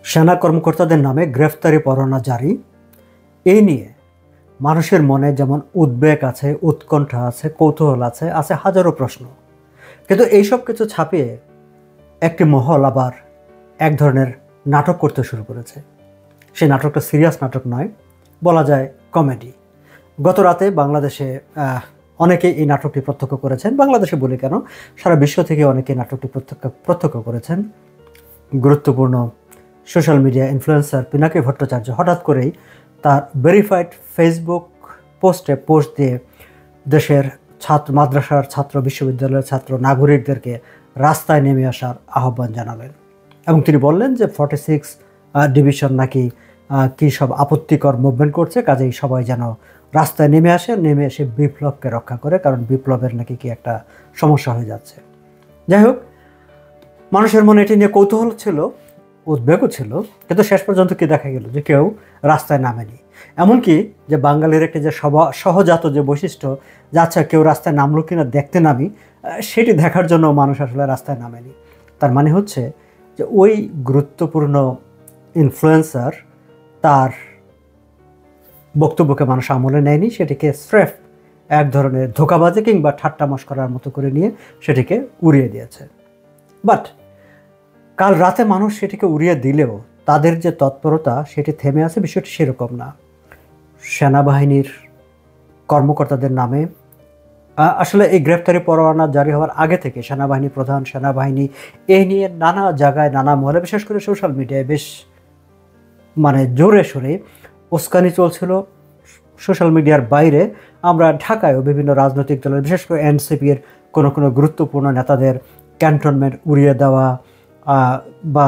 সেনা কর্মকর্তাদের নামে গ্রেফতারি পরোয়ানা জারি। এই নিয়ে মানুষের মনে যেমন উদ্বেগ আছে, উৎকণ্ঠা আছে, কৌতূহল আছে, আছে হাজারো প্রশ্ন। কিন্তু এইসব কিছু ছাপিয়ে একটি মহল আবার এক ধরনের নাটক করতে শুরু করেছে। সেই নাটকটা সিরিয়াস নাটক নয়, বলা যায় কমেডি। গত রাতে বাংলাদেশে অনেকেই এই নাটকটি প্রত্যক্ষ করেছেন। বাংলাদেশে বলি কেন, সারা বিশ্ব থেকে অনেকেই নাটকটি প্রত্যক্ষ করেছেন। গুরুত্বপূর্ণ social media influencer Pinaki Bhattacharya হঠাৎ করেই তার ভেরিফাইড ফেসবুক পোস্ট দিয়ে দেশের ছাত্র, মাদ্রাসার ছাত্র, বিশ্ববিদ্যালয়ের ছাত্র, নাগরিকদেরকে রাস্তায় নেমে আসার আহ্বান জানালেন। এবং তিনি বললেন যে 46 ডিভিশন নাকি কী সব আপত্তিকর মুভমেন্ট করছে, কাজেই সবাই যেন রাস্তায় নেমে এসে বিপ্লবকে রক্ষা করে, কারণ বিপ্লবের নাকি কি একটা সমস্যা হয়ে যাচ্ছে। যাই হোক, মানুষের মনে এটি নিয়ে কৌতূহল ছিল, উদ্বেগও ছিল, কিন্তু শেষ পর্যন্ত কি দেখা গেল যে কেউ রাস্তায় নামেনি। এমনকি যে বাঙালির একটি যে সহজাত যে বৈশিষ্ট্য, যে আচ্ছা কেউ রাস্তায় নামলো কিনা দেখতে নামি, সেটি দেখার জন্য মানুষ আসলে রাস্তায় নামেনি। তার মানে হচ্ছে যে ওই গুরুত্বপূর্ণ ইনফ্লুয়েন্সার তার বক্তব্যকে মানুষ আমলে নেয়নি, সেটিকে স্রেফ এক ধরনের ধোঁকাবাজি কিংবা ঠাট্টা মশকরার মতো করে নিয়ে সেটিকে উড়িয়ে দিয়েছে। বাট কাল রাতে মানুষ সেটিকে উড়িয়ে দিলেও তাদের যে তৎপরতা সেটি থেমে আছে, বিষয়টি সেরকম না। সেনাবাহিনীর কর্মকর্তাদের নামে আসলে এই গ্রেফতারি পরোয়ানা জারি হওয়ার আগে থেকে সেনাবাহিনী প্রধান, সেনাবাহিনী এই নিয়ে নানা জায়গায়, নানা মহলে, বিশেষ করে সোশ্যাল মিডিয়ায় বেশ জোরে সোরে উস্কানি চলছিল। সোশ্যাল মিডিয়ার বাইরে আমরা ঢাকায়ও বিভিন্ন রাজনৈতিক দলের, বিশেষ করে এনসিপির কোনো গুরুত্বপূর্ণ নেতাদের ক্যান্টনমেন্ট উড়িয়ে দেওয়া বা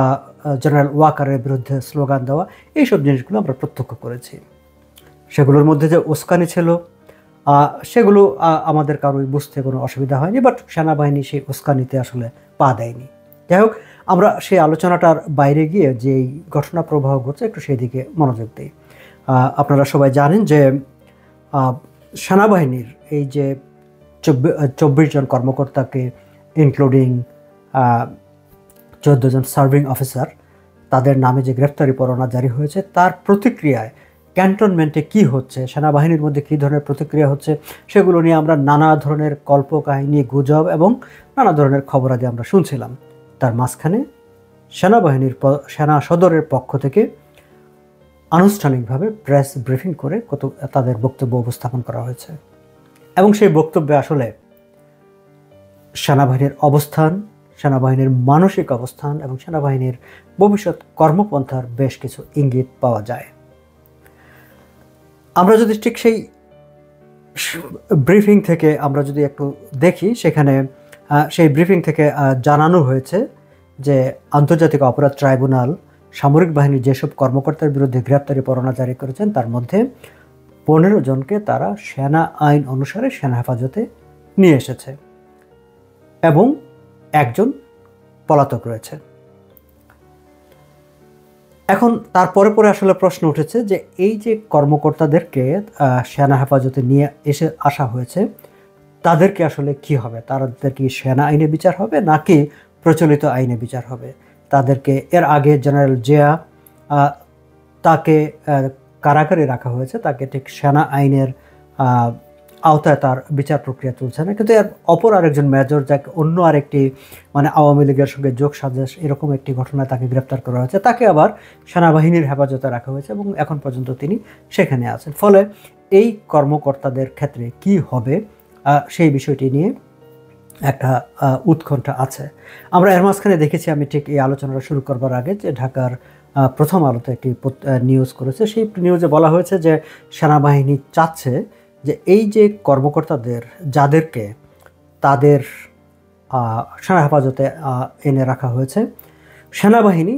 জেনারেল ওয়াকারের বিরুদ্ধে স্লোগান দেওয়া, এইসব জিনিসগুলো আমরা প্রত্যক্ষ করেছি। সেগুলোর মধ্যে যে উস্কানি ছিল সেগুলো আমাদের কারোই বুঝতে কোনো অসুবিধা হয়নি, বাট সেনাবাহিনী সেই উস্কানিতে আসলে পা দেয়নি। যাই হোক, আমরা সেই আলোচনাটার বাইরে গিয়ে যেই ঘটনা প্রবাহ ঘটছে একটু সেই দিকে মনোযোগ দিই। আপনারা সবাই জানেন যে সেনাবাহিনীর এই যে 24 জন কর্মকর্তাকে ইনক্লুডিং 14 জন সার্ভিং অফিসার, তাদের নামে যে গ্রেফতারি পরোয়ানা জারি হয়েছে, তার প্রতিক্রিয়ায় ক্যান্টনমেন্টে কি হচ্ছে, সেনাবাহিনীর মধ্যে কী ধরনের প্রতিক্রিয়া হচ্ছে, সেগুলো নিয়ে আমরা নানা ধরনের কল্পকাহিনী, গুজব এবং নানা ধরনের খবরাদি আমরা শুনছিলাম। তার মাঝখানে সেনা সদরের পক্ষ থেকে আনুষ্ঠানিকভাবে প্রেস ব্রিফিং করে তাদের বক্তব্য উপস্থাপন করা হয়েছে। এবং সেই বক্তব্যে আসলে সেনাবাহিনীর অবস্থান, সেনাবাহিনীর মানসিক অবস্থান এবং সেনাবাহিনীর ভবিষ্যৎ কর্মপন্থার বেশ কিছু ইঙ্গিত পাওয়া যায়। আমরা যদি ঠিক সেই ব্রিফিং থেকে আমরা যদি একটু দেখি, সেখানে সেই ব্রিফিং থেকে জানানো হয়েছে যে আন্তর্জাতিক অপরাধ ট্রাইব্যুনাল সামরিক বাহিনীর যেসব কর্মকর্তার বিরুদ্ধে গ্রেপ্তারি পরোয়ানা জারি করেছেন, তার মধ্যে 15 জনকে তারা সেনা আইন অনুসারে সেনা হেফাজতে নিয়ে এসেছে এবং একজন পলাতক রয়েছে। এখন তারপরে আসলে প্রশ্ন উঠেছে যে এই যে কর্মকর্তাদেরকে সেনা হেফাজতে নিয়ে আসা হয়েছে, তাদেরকে আসলে কি হবে? তাদের কি সেনা আইনে বিচার হবে নাকি প্রচলিত আইনে বিচার হবে? তাদেরকে এর আগে জেনারেল জিয়া তাকে কারাগারে রাখা হয়েছে, তাকে ঠিক সেনা আইনের আওতায় তার বিচার প্রক্রিয়া চলছে না। কিন্তু এর অপর আরেকজন মেজর, যাকে অন্য আরেকটি আওয়ামী লীগের সঙ্গে যোগ সাজেশ এরকম একটি ঘটনায় তাকে গ্রেপ্তার করা হয়েছে, তাকে আবার সেনাবাহিনীর হেফাজতে রাখা হয়েছে এবং এখন পর্যন্ত তিনি সেখানে আছেন। ফলে এই কর্মকর্তাদের ক্ষেত্রে কি হবে সেই বিষয়টি নিয়ে একটা উৎকণ্ঠা আছে। আমরা এর মাঝখানে দেখেছি, আমি ঠিক এই আলোচনাটা শুরু করবার আগে, যে ঢাকার প্রথম আলোতে একটি নিউজ করেছে। সেই নিউজে বলা হয়েছে যে সেনাবাহিনী চাচ্ছে যে এই যে কর্মকর্তাদের যাদেরকে তাদের সেনা হেফাজতে এনে রাখা হয়েছে, সেনাবাহিনী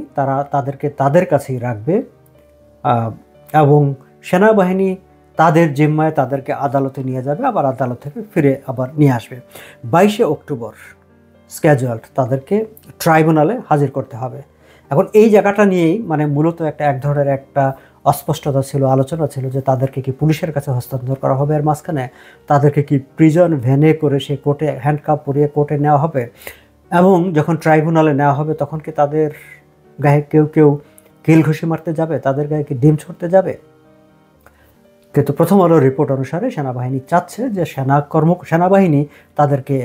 তাদেরকে তাদের কাছেই রাখবে এবং সেনাবাহিনী তাদের জিম্মায় তাদেরকে আদালতে নিয়ে যাবে, আবার আদালত থেকে ফিরে আবার নিয়ে আসবে। 22শে অক্টোবর স্কেজুয়ালড তাদেরকে ট্রাইব্যুনালে হাজির করতে হবে। এখন এই জায়গাটা নিয়েই মূলত এক ধরনের একটা অস্পষ্টতা ছিল, আলোচনা ছিল যে তাদেরকে কি পুলিশের কাছে হস্তান্তর করা হবে, এর মাঝখানে তাদেরকে কি প্রিজন ভ্যানে করে সে কোর্টে হ্যান্ডকাপ পরিয়ে কোর্টে নেওয়া হবে, এবং যখন ট্রাইব্যুনালে নেওয়া হবে তখন কি তাদের গায়ে কেউ কিল ঘুষি মারতে যাবে, তাদের গায়ে কি ডিম ছুটতে যাবে? কিন্তু প্রথম আলো রিপোর্ট অনুসারে সেনাবাহিনী চাচ্ছে যে সেনাবাহিনী তাদেরকে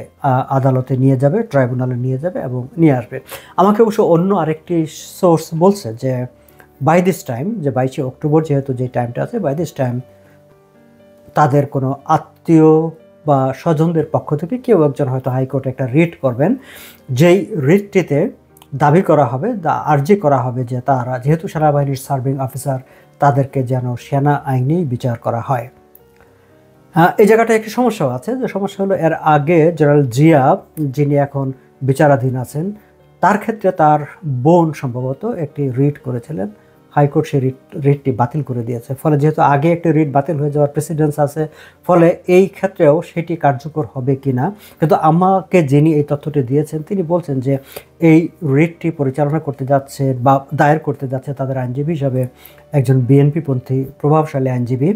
আদালতে নিয়ে যাবে, ট্রাইব্যুনালে নিয়ে যাবে এবং নিয়ে আসবে। আমাকে অবশ্য অন্য আরেকটি সোর্স বলছে যে বাই দিস টাইম, যে 22শে অক্টোবর যেহেতু যে টাইমটা আছে, বাই দিস টাইম তাদের কোনো আত্মীয় বা স্বজনদের পক্ষ থেকে কেউ একজন হয়তো হাইকোর্টে একটা রিট করবেন, যেই রিটটিতে দাবি করা হবে, আর্জি করা হবে যে তারা যেহেতু সেনাবাহিনীর সার্ভিং অফিসার, তাদেরকে যেন সেনা আইনেই বিচার করা হয়। এই জায়গাটা একটি সমস্যাও আছে, যে সমস্যা হলো এর আগে জেনারেল জিয়া, যিনি এখন বিচারাধীন আছেন, তার ক্ষেত্রে তার বোন সম্ভবত একটি রিট করেছিলেন, হাইকোর্ট সেই রিটটি বাতিল করে দিয়েছে। ফলে যেহেতু আগে একটি রিট বাতিল হয়ে যাওয়ার প্রেসিডেন্স আছে, ফলে এই ক্ষেত্রেও সেটি কার্যকর হবে কি না। কিন্তু আমাকে যিনি এই তথ্যটি দিয়েছেন তিনি বলছেন যে এই রিটটি পরিচালনা করতে যাচ্ছে বা দায়ের করতে যাচ্ছে তাদের আইনজীবী হিসাবে একজন বিএনপিপন্থী প্রভাবশালী আইনজীবী,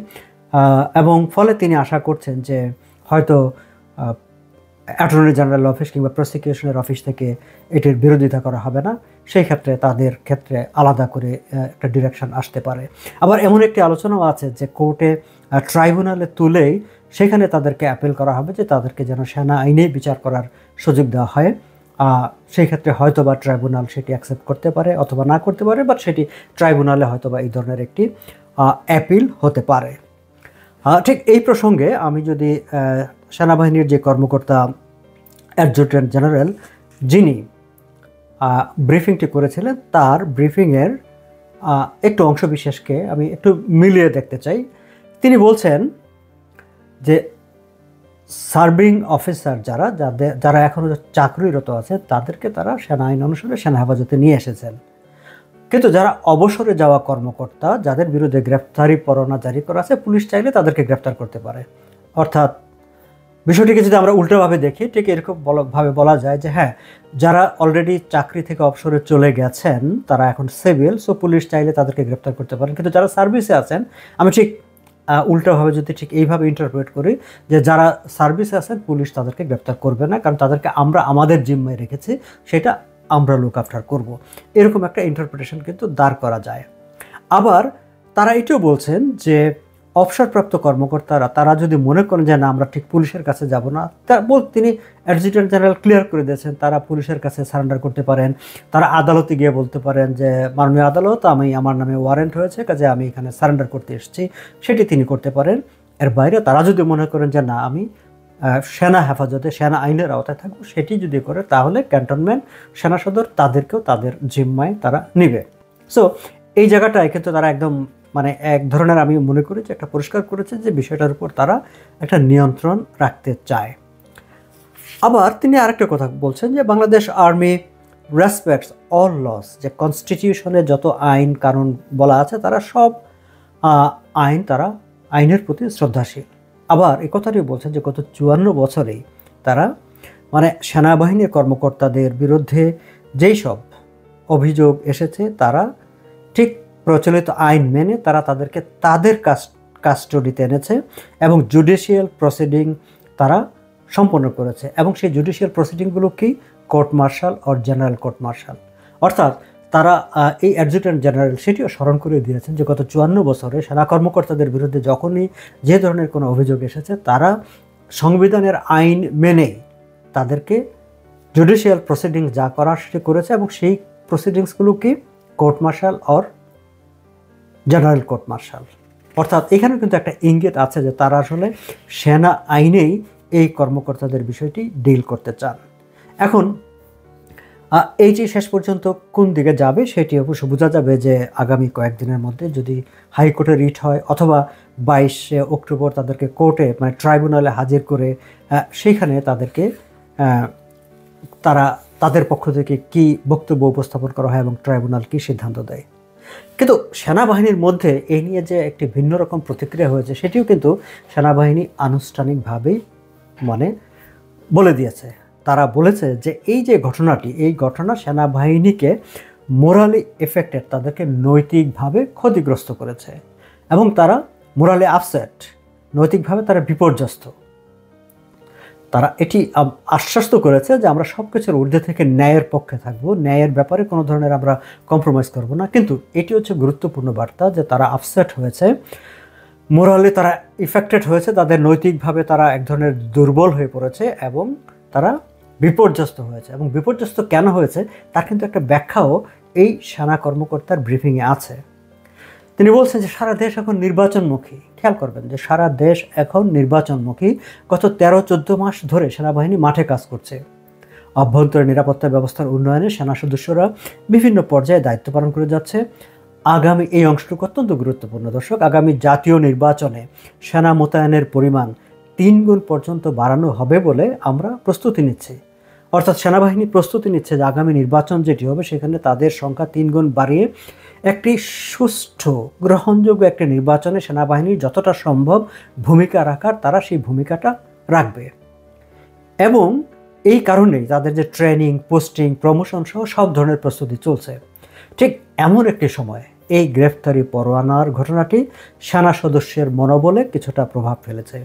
এবং ফলে তিনি আশা করছেন যে হয়তো অ্যাটর্নি জেনারেল অফিস কিংবা প্রসিকিউশনের অফিস থেকে এটির বিরোধিতা করা হবে না, সেই ক্ষেত্রে তাদের ক্ষেত্রে আলাদা করে একটা ডিরেকশন আসতে পারে। আবার এমন একটি আলোচনাও আছে যে কোর্টে ট্রাইব্যুনালে তুলেই সেখানে তাদেরকে অ্যাপিল করা হবে যে তাদেরকে যেন সেনা আইনেই বিচার করার সুযোগ দেওয়া হয়। সেই ক্ষেত্রে হয়তো বা ট্রাইব্যুনাল সেটি অ্যাকসেপ্ট করতে পারে অথবা না করতে পারে, বাট সেটি ট্রাইব্যুনালে হয়তো বা এই ধরনের একটি অ্যাপিল হতে পারে। ঠিক এই প্রসঙ্গে আমি যদি সেনাবাহিনীর যে কর্মকর্তা অ্যাডজুটেন্ট জেনারেল যিনি ব্রিফিংটি করেছিলেন, তার ব্রিফিংয়ের একটু অংশবিশেষকে আমি একটু মিলিয়ে দেখতে চাই। তিনি বলছেন যে সার্ভিং অফিসার যারা এখনও চাকরিরত আছে তাদেরকে তারা সেনা আইন অনুসারে সেনা হেফাজতে নিয়ে এসেছেন, কিন্তু যারা অবসরে যাওয়া কর্মকর্তা, যাদের বিরুদ্ধে গ্রেফতারি পরোয়ানা জারি করা আছে, পুলিশ চাইলে তাদেরকে গ্রেফতার করতে পারে। অর্থাৎ বিষয়টিকে যদি আমরা উল্টোভাবে দেখি, ঠিক এরকম ভাবে বলা যায় যে হ্যাঁ, যারা অলরেডি চাকরি থেকে অবসরে চলে গেছেন তারা এখন সিভিল, সো পুলিশ চাইলে তাদেরকে গ্রেফতার করতে পারেন। কিন্তু যারা সার্ভিসে আছেন, আমি ঠিক উল্টোভাবে যদি ঠিক এইভাবে ইন্টারপ্রেট করি যে যারা সার্ভিসে আছেন পুলিশ তাদেরকে গ্রেফতার করবে না, কারণ তাদেরকে আমরা আমাদের জিম্মায় রেখেছি, সেটা আমরা লুক আফটার করব। এরকম একটা ইন্টারপ্রিটেশন কিন্তু দাঁড় করা যায়। আবার তারা এটাও বলছেন যে অবসরপ্রাপ্ত কর্মকর্তারা তারা যদি মনে করেন যে না আমরা ঠিক পুলিশের কাছে যাব না, তিনি অ্যাডজুটেন্ট জেনারেল ক্লিয়ার করে দিয়েছেন তারা পুলিশের কাছে সারেন্ডার করতে পারেন। তারা আদালতে গিয়ে বলতে পারেন যে মাননীয় আদালত, আমার নামে ওয়ারেন্ট হয়েছে, কাজে আমি এখানে সারেন্ডার করতে এসেছি, সেটি তিনি করতে পারেন। এর বাইরে তারা যদি মনে করেন যে না আমি সেনা হেফাজতে সেনা আইনের আওতায় থাকবো, সেটি যদি করে তাহলে ক্যান্টনমেন্ট সেনা সদর তাদেরকেও তাদের জিম্মায় তারা নিবে। সো এই জায়গাটায় কিন্তু তারা একদম এক ধরনের আমি মনে করি যে একটা পরিষ্কার করেছে যে বিষয়টার উপর তারা একটা নিয়ন্ত্রণ রাখতে চায়। আবার তিনি আরেকটা কথা বলছেন যে Bangladesh army respects all laws, যে কনস্টিটিউশনে যত আইন কানুন বলা আছে তারা সব তারা আইনের প্রতি শ্রদ্ধাশীল। আবার এই কথাটি বলছেন যে গত 54 বছরেই তারা সেনাবাহিনীর কর্মকর্তাদের বিরুদ্ধে যেই সব অভিযোগ এসেছে তারা ঠিক প্রচলিত আইন মেনে তারা তাদেরকে তাদের কাস্টডিতে এনেছে এবং জুডিশিয়াল প্রসিডিং তারা সম্পন্ন করেছে। এবং সেই জুডিশিয়াল প্রসিডিংগুলো কি? Court martial or general court martial. অর্থাৎ তারা এই অ্যাডজুটেন্ট জেনারেল সেটিও স্মরণ করে দিয়েছেন যে গত 54 বছরে সেনা কর্মকর্তাদের বিরুদ্ধে যখনই যে ধরনের কোনো অভিযোগ এসেছে তারা সংবিধানের আইন মেনে তাদেরকে জুডিশিয়াল প্রসিডিংস যা করার সেটি করেছে, এবং সেই প্রসিডিংসগুলো কি? Court martial or general court martial. অর্থাৎ এখানে কিন্তু একটা ইঙ্গিত আছে যে তারা আসলে সেনা আইনেই এই কর্মকর্তাদের বিষয়টি ডিল করতে চান। এখন এই যে শেষ পর্যন্ত কোন দিকে যাবে সেটি অবশ্য বোঝা যাবে যে আগামী কয়েকদিনের মধ্যে যদি হাইকোর্টে রিট হয় অথবা 22শে অক্টোবর তাদেরকে কোর্টে ট্রাইব্যুনালে হাজির করে সেইখানে তাদেরকে তাদের পক্ষ থেকে কি বক্তব্য উপস্থাপন করা হয় এবং ট্রাইব্যুনাল কি সিদ্ধান্ত দেয়। কিন্তু সেনাবাহিনীর মধ্যে এই নিয়ে যে একটি ভিন্ন রকম প্রতিক্রিয়া হয়েছে সেটিও কিন্তু সেনাবাহিনী আনুষ্ঠানিকভাবেই বলে দিয়েছে। তারা বলেছে যে এই যে ঘটনাটি, এই ঘটনা সেনাবাহিনীকে মোরালি এফেক্টেড, তাদেরকে নৈতিকভাবে ক্ষতিগ্রস্ত করেছে এবং তারা মোরালি আপসেট, নৈতিকভাবে তারা বিপর্যস্ত। তারা এটি আশ্বস্ত করেছে যে আমরা সব কিছুর ঊর্ধ্বে থেকে ন্যায়ের পক্ষে থাকব, ন্যায়ের ব্যাপারে কোনো ধরনের আমরা কম্প্রোমাইজ করব না। কিন্তু এটি হচ্ছে গুরুত্বপূর্ণ বার্তা যে তারা আপসেট হয়েছে, মোরালি তারা ইফেক্টেড হয়েছে, তাদের নৈতিকভাবে তারা এক ধরনের দুর্বল হয়ে পড়েছে এবং তারা বিপর্যস্ত হয়েছে। এবং বিপর্যস্ত কেন হয়েছে তার কিন্তু একটা ব্যাখ্যাও এই সেনা কর্মকর্তার ব্রিফিংয়ে আছে। তিনি বলছেন যে সারা দেশ এখন নির্বাচনমুখী। খেয়াল করবেন যে সারা দেশ এখন নির্বাচনমুখী। গত 13-14 মাস ধরে সেনাবাহিনী মাঠে কাজ করছে। অভ্যন্তরীণ নিরাপত্তা ব্যবস্থার উন্নয়নে সেনা সদস্যরা বিভিন্ন পর্যায়ে দায়িত্ব পালন করে যাচ্ছে। আগামী এই অংশটুকু অত্যন্ত গুরুত্বপূর্ণ দর্শক। আগামী জাতীয় নির্বাচনে সেনা মোতায়েনের পরিমাণ 3 গুণ পর্যন্ত বাড়ানো হবে বলে আমরা প্রস্তুতি নিচ্ছি। অর্থাৎ সেনাবাহিনী প্রস্তুতি নিচ্ছে যে আগামী নির্বাচন যেটি হবে সেখানে তাদের সংখ্যা 3 গুণ বাড়িয়ে একটি সুষ্ঠু গ্রহণযোগ্য একটি নির্বাচনে সেনাবাহিনীর যতটা সম্ভব ভূমিকা রাখার তারা সেই ভূমিকাটা রাখবে। এবং এই কারণেই তাদের যে ট্রেনিং, পোস্টিং, প্রমোশন সহ সব ধরনের প্রস্তুতি চলছে। ঠিক এমন একটি সময় এই গ্রেফতারি পরোয়ানার ঘটনাটি সেনা সদস্যের মনোবলে কিছুটা প্রভাব ফেলেছে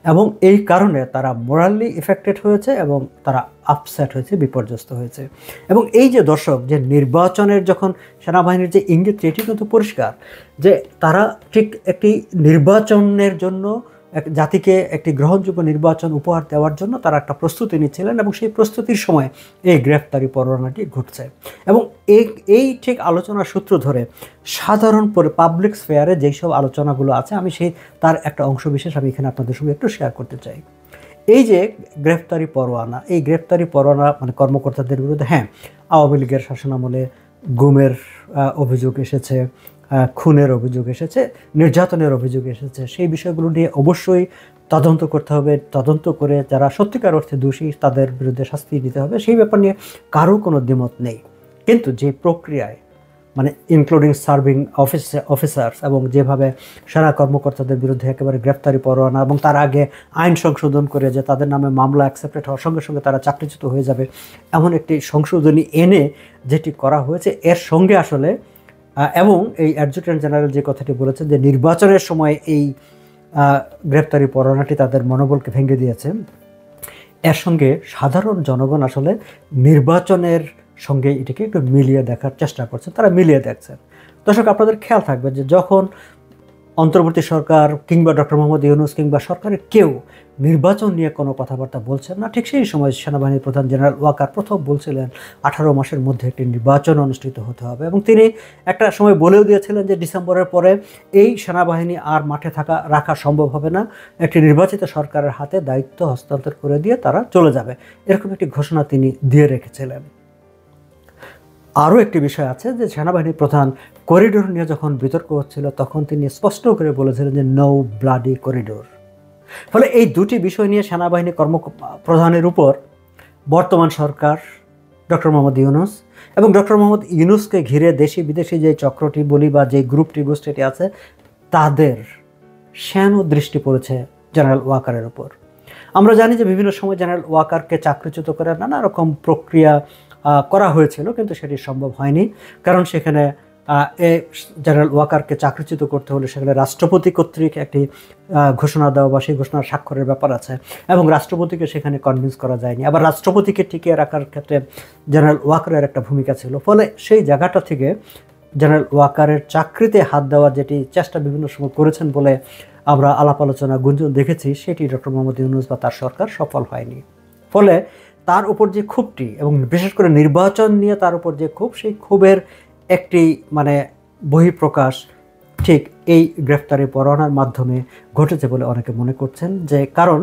এবং এই কারণে তারা মোরালি ইফেক্টেড হয়েছে এবং তারা আপসেট হয়েছে, বিপর্যস্ত হয়েছে। এবং এই যে দর্শক, যে নির্বাচনের যখন সেনাবাহিনীর যে ইঙ্গিত, এটি কিন্তু পরিষ্কার যে তারা ঠিক একটি নির্বাচনের জন্য জাতিকে একটি গ্রহণযোগ্য নির্বাচন উপহার দেওয়ার জন্য তারা একটা প্রস্তুতি নিচ্ছিলেন এবং সেই প্রস্তুতির সময় এই গ্রেফতারি পরোয়ানাটি ঘটছে। এবং এই ঠিক আলোচনার সূত্র ধরে সাধারণ পাবলিক স্ফেয়ারে যেই সব আলোচনাগুলো আছে আমি তার একটা অংশবিশেষ আমি এখানে আপনাদের সঙ্গে একটু শেয়ার করতে চাই। এই যে গ্রেফতারি পরোয়ানা, এই গ্রেফতারি পরোয়ানা মানে কর্মকর্তাদের বিরুদ্ধে, হ্যাঁ, আওয়ামী লীগের শাসনামলে গুমের অভিযোগ এসেছে, খুনের অভিযোগ এসেছে, নির্যাতনের অভিযোগ এসেছে। সেই বিষয়গুলো নিয়ে অবশ্যই তদন্ত করতে হবে। তদন্ত করে যারা সত্যিকার অর্থে দোষী তাদের বিরুদ্ধে শাস্তি দিতে হবে, সেই ব্যাপার নিয়ে কারো কোনো দ্বিমত নেই। কিন্তু যে প্রক্রিয়ায় মানে ইনক্লুডিং সার্ভিং অফিসার্স এবং যেভাবে সেনা কর্মকর্তাদের বিরুদ্ধে একেবারে গ্রেফতারি পরোয়ানা এবং তার আগে আইন সংশোধন করে যে তাদের নামে মামলা অ্যাকসেপ্টেড হওয়ার সঙ্গে সঙ্গে তারা চাকরিচ্যুত হয়ে যাবে, এমন একটি সংশোধনী এনে যেটি করা হয়েছে, এর সঙ্গে আসলে এবং এই অ্যাডজুটেন্ট জেনারেল যে কথাটি বলেছেন যে নির্বাচনের সময় এই গ্রেফতারি পরোয়ানাটি তাদের মনোবলকে ভেঙে দিয়েছে, এর সঙ্গে সাধারণ জনগণ আসলে নির্বাচনের সঙ্গে এটিকে একটু মিলিয়ে দেখার চেষ্টা করছে, তারা মিলিয়ে দেখছেন। দর্শক, আপনাদের খেয়াল থাকবে যে যখন অন্তর্বর্তী সরকার কিংবা ডক্টর মোহাম্মদ ইউনূস কিংবা সরকারের কেউ নির্বাচন নিয়ে কোনো কথাবার্তা বলছেন না, ঠিক সেই সময় সেনাবাহিনীর প্রধান জেনারেল ওয়াকার প্রথম বলছিলেন 18 মাসের মধ্যে একটি নির্বাচন অনুষ্ঠিত হতে হবে। এবং তিনি একটা সময় বলেও দিয়েছিলেন যে ডিসেম্বরের পরে এই সেনাবাহিনী আর মাঠে রাখা সম্ভব হবে না, একটি নির্বাচিত সরকারের হাতে দায়িত্ব হস্তান্তর করে দিয়ে তারা চলে যাবে, এরকম একটি ঘোষণা তিনি দিয়ে রেখেছিলেন। আরও একটি বিষয় আছে যে সেনাবাহিনীর প্রধান করিডোর নিয়ে যখন বিতর্ক হচ্ছিল তখন তিনি স্পষ্ট করে বলেছিলেন যে নো ব্লাডি করিডোর। ফলে এই দুটি বিষয় নিয়ে সেনাবাহিনী প্রধানের উপর বর্তমান সরকার, ডক্টর মোহাম্মদ ইউনূস এবং ডক্টর মোহাম্মদ ইউনূসকে ঘিরে দেশি বিদেশি যে চক্রটি বলি বা যে গ্রুপটি গোষ্ঠীটি আছে তাদের শ্যানো দৃষ্টি পড়েছে জেনারেল ওয়াকারের উপর। আমরা জানি যে বিভিন্ন সময় জেনারেল ওয়াকারকে চাকরিচ্যুত করে নানা রকম প্রক্রিয়া করা হয়েছিল, কিন্তু সেটি সম্ভব হয়নি। কারণ সেখানে জেনারেল ওয়াকারকে চাকরিচ্যুত করতে হলে সেখানে রাষ্ট্রপতি কর্তৃক একটি ঘোষণা দেওয়া বা সেই ঘোষণার স্বাক্ষরের ব্যাপার আছে এবং রাষ্ট্রপতিকে সেখানে কনভিন্স করা যায়নি। আবার রাষ্ট্রপতিকে টিকিয়ে রাখার ক্ষেত্রে জেনারেল ওয়াকারের একটা ভূমিকা ছিল। ফলে সেই জায়গাটা থেকে জেনারেল ওয়াকারের চাকরিতে হাত দেওয়ার যেটি চেষ্টা বিভিন্ন সময় করেছেন বলে আমরা আলাপ আলোচনা গুঞ্জন দেখেছি, সেটি ডক্টর মোহাম্মদ ইউনূস বা তার সরকার সফল হয়নি। ফলে তার উপর যে ক্ষোভটি এবং বিশেষ করে নির্বাচন নিয়ে তার উপর যে ক্ষোভ, সেই ক্ষোভের একটি মানে বহিঃপ্রকাশ ঠিক এই গ্রেফতারি পরোয়ানার মাধ্যমে ঘটেছে বলে অনেকে মনে করছেন। যে কারণ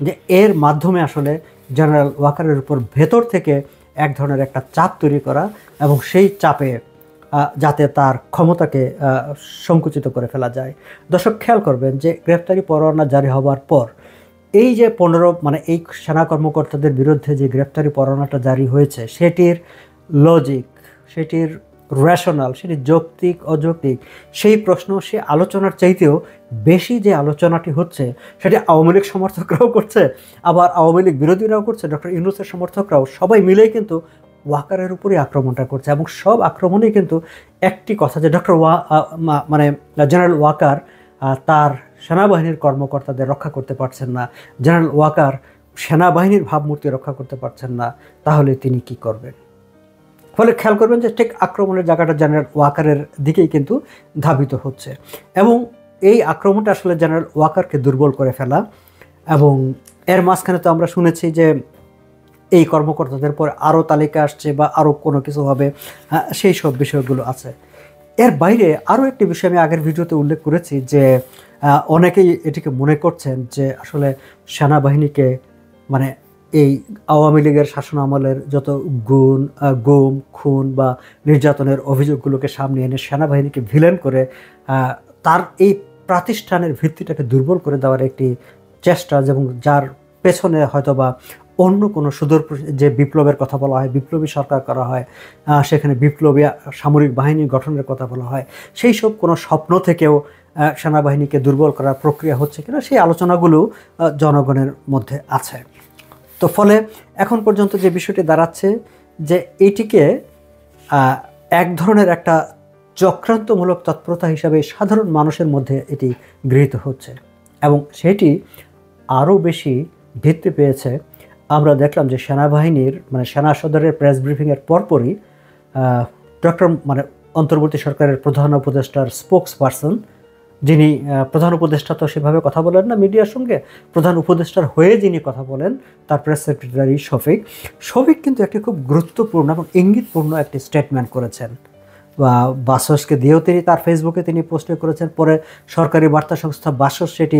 যে এর মাধ্যমে আসলে জেনারেল ওয়াকারের উপর ভেতর থেকে এক ধরনের একটা চাপ তৈরি করা এবং সেই চাপে যাতে তার ক্ষমতাকে সংকুচিত করে ফেলা যায়। দর্শক, খেয়াল করবেন যে গ্রেফতারি পরোয়ানা জারি হওয়ার পর এই যে 15 মানে এই সেনা কর্মকর্তাদের বিরুদ্ধে যে গ্রেফতারি পরোয়ানাটা জারি হয়েছে সেটির লজিক, সেটির রেশনাল, সেটি যৌক্তিক অযৌক্তিক, সেই প্রশ্ন সে আলোচনার চাইতেও বেশি যে আলোচনাটি হচ্ছে সেটি আওয়ামী লীগ সমর্থকরাও করছে, আবার আওয়ামী লীগ বিরোধীরাও করছে, ডক্টর ইউনূসের সমর্থকরাও, সবাই মিলেই কিন্তু ওয়াকারের উপরই আক্রমণটা করছে। এবং সব আক্রমণেই কিন্তু একটি কথা যে ডক্টর মানে জেনারেল ওয়াকার তার সেনাবাহিনীর কর্মকর্তাদের রক্ষা করতে পারছেন না, জেনারেল ওয়াকার সেনাবাহিনীর ভাবমূর্তি রক্ষা করতে পারছেন না, তাহলে তিনি কি করবেন? ফলে খেয়াল করবেন যে ঠিক আক্রমণের জায়গাটা জেনারেল ওয়াকারের দিকেই কিন্তু ধাবিত হচ্ছে, এবং এই আক্রমণটা আসলে জেনারেল ওয়াকারকে দুর্বল করে ফেলা। এবং এর মাঝখানে তো আমরা শুনেছি যে এই কর্মকর্তাদের পর আরও তালিকা আসছে বা আরও কোনো কিছু হবে, সেই সব বিষয়গুলো আছে। এর বাইরে আরও একটি বিষয় আমি আগের ভিডিওতে উল্লেখ করেছি যে অনেকেই এটিকে মনে করছেন যে আসলে সেনাবাহিনীকে মানে এই আওয়ামী লীগের শাসন আমলের যত গুম খুন বা নির্যাতনের অভিযোগগুলোকে সামনে এনে সেনাবাহিনীকে ভিলেন করে তার এই প্রাতিষ্ঠানের ভিত্তিটাকে দুর্বল করে দেওয়ার একটি চেষ্টা, এবং যার পেছনে হয়তোবা অন্য কোনো সুদূর যে বিপ্লবের কথা বলা হয়, বিপ্লবী সরকার করা হয়, সেখানে বিপ্লবী সামরিক বাহিনী গঠনের কথা বলা হয়, সেই সব কোনো স্বপ্ন থেকেও সেনাবাহিনীকে দুর্বল করার প্রক্রিয়া হচ্ছে কিনা সেই আলোচনাগুলো জনগণের মধ্যে আছে। তো ফলে এখন পর্যন্ত যে বিষয়টি দাঁড়াচ্ছে যে এটিকে এক ধরনের একটা চক্রান্তমূলক তৎপরতা হিসাবে সাধারণ মানুষের মধ্যে এটি গৃহীত হচ্ছে, এবং সেটি আরও বেশি ভিত্তি পেয়েছে। আমরা দেখলাম যে সেনাবাহিনীর সেনা সদরের প্রেস ব্রিফিংয়ের পরপরই ডক্টর অন্তর্বর্তী সরকারের প্রধান উপদেষ্টার স্পোকস পারসন, যিনি প্রধান উপদেষ্টা তো সেভাবে কথা বলেন না মিডিয়ার সঙ্গে, প্রধান উপদেষ্টার হয়ে যিনি কথা বলেন তার প্রেস সেক্রেটারি শফিক কিন্তু একটি খুব গুরুত্বপূর্ণ এবং ইঙ্গিতপূর্ণ একটি স্টেটমেন্ট করেছেন। বাসসকে দিয়েও তিনি তার ফেসবুকে তিনি পোস্ট করেছেন, পরে সরকারি বার্তা সংস্থা বাসস সেটি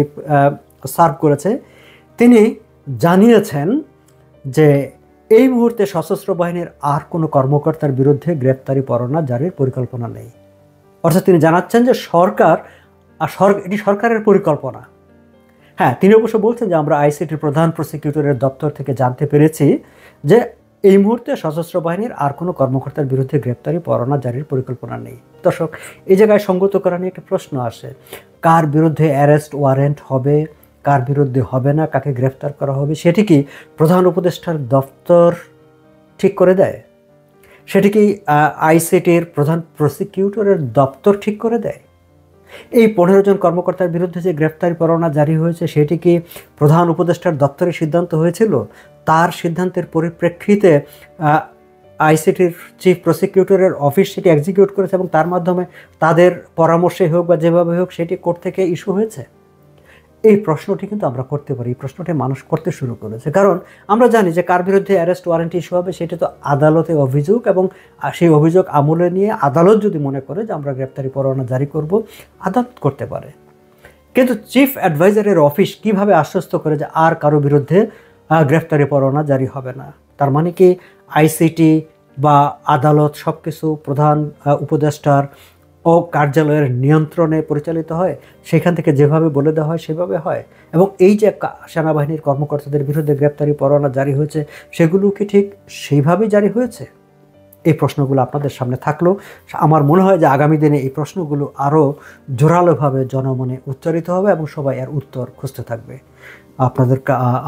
সার্ভ করেছে। তিনি জানিয়েছেন যে এই মুহূর্তে সশস্ত্র বাহিনীর আর কোনো কর্মকর্তার বিরুদ্ধে গ্রেপ্তারি পরোয়ানা জারির পরিকল্পনা নেই। অর্থাৎ তিনি জানাচ্ছেন যে এটি সরকারের পরিকল্পনা। হ্যাঁ, তিনি অবশ্য বলছেন যে আমরা আইসিটির প্রধান প্রসিকিউটরের দপ্তর থেকে জানতে পেরেছি যে এই মুহূর্তে সশস্ত্র বাহিনীর আর কোনো কর্মকর্তার বিরুদ্ধে গ্রেপ্তারি পরোয়ানা জারির পরিকল্পনা নেই। দর্শক, এই জায়গায় সঙ্গত করা নিয়ে একটা প্রশ্ন আসে, কার বিরুদ্ধে অ্যারেস্ট ওয়ারেন্ট হবে, কার বিরুদ্ধে হবে না, কাকে গ্রেফতার করা হবে, সেটি কি প্রধান উপদেষ্টার দপ্তর ঠিক করে দেয়? সেটি কি আইসিটির প্রধান প্রসিকিউটরের দপ্তর ঠিক করে দেয়? এই 15 জন কর্মকর্তার বিরুদ্ধে যে গ্রেফতারি পরোয়ানা জারি হয়েছে সেটি কি প্রধান উপদেষ্টার দপ্তরের সিদ্ধান্ত হয়েছিল? তার সিদ্ধান্তের পরিপ্রেক্ষিতে আইসিটির চিফ প্রসিকিউটরের অফিস সেটি এক্সিকিউট করেছে এবং তার মাধ্যমে তাদের পরামর্শে হোক বা যেভাবে হোক সেটি কোর্ট থেকে ইস্যু হয়েছে? এই প্রশ্নটি কিন্তু আমরা করতে পারি, এই প্রশ্নটি মানুষ করতে শুরু করেছে, কারণ আমরা জানি যে কার বিরুদ্ধে অ্যারেস্ট ওয়ারেন্ট ইস্যু হবে সেটি তো আদালতে অভিযোগ, এবং সেই অভিযোগ আমলে নিয়ে আদালত যদি মনে করে যে আমরা গ্রেপ্তারি পরোয়ানা জারি করব, আদালত করতে পারে। কিন্তু চিফ অ্যাডভাইজারের অফিস কিভাবে আশ্বস্ত করে যে আর কারো বিরুদ্ধে গ্রেপ্তারি পরোয়ানা জারি হবে না? তার মানে কি আইসিটি বা আদালত সব কিছু প্রধান উপদেষ্টার ও কার্যালয়ের নিয়ন্ত্রণে পরিচালিত হয়, সেখান থেকে যেভাবে বলে দেওয়া হয় সেভাবে হয়? এবং এই যে সেনাবাহিনীর কর্মকর্তাদের বিরুদ্ধে গ্রেপ্তারি পরোয়ানা জারি হয়েছে সেগুলো কি ঠিক সেইভাবেই জারি হয়েছে? এই প্রশ্নগুলো আপনাদের সামনে থাকলো। আমার মনে হয় যে আগামী দিনে এই প্রশ্নগুলো আরও জোরালোভাবে জনমনে উচ্চারিত হবে এবং সবাই এর উত্তর খুঁজতে থাকবে।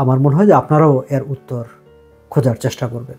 আমার মনে হয় যে আপনারাও এর উত্তর খোঁজার চেষ্টা করবেন।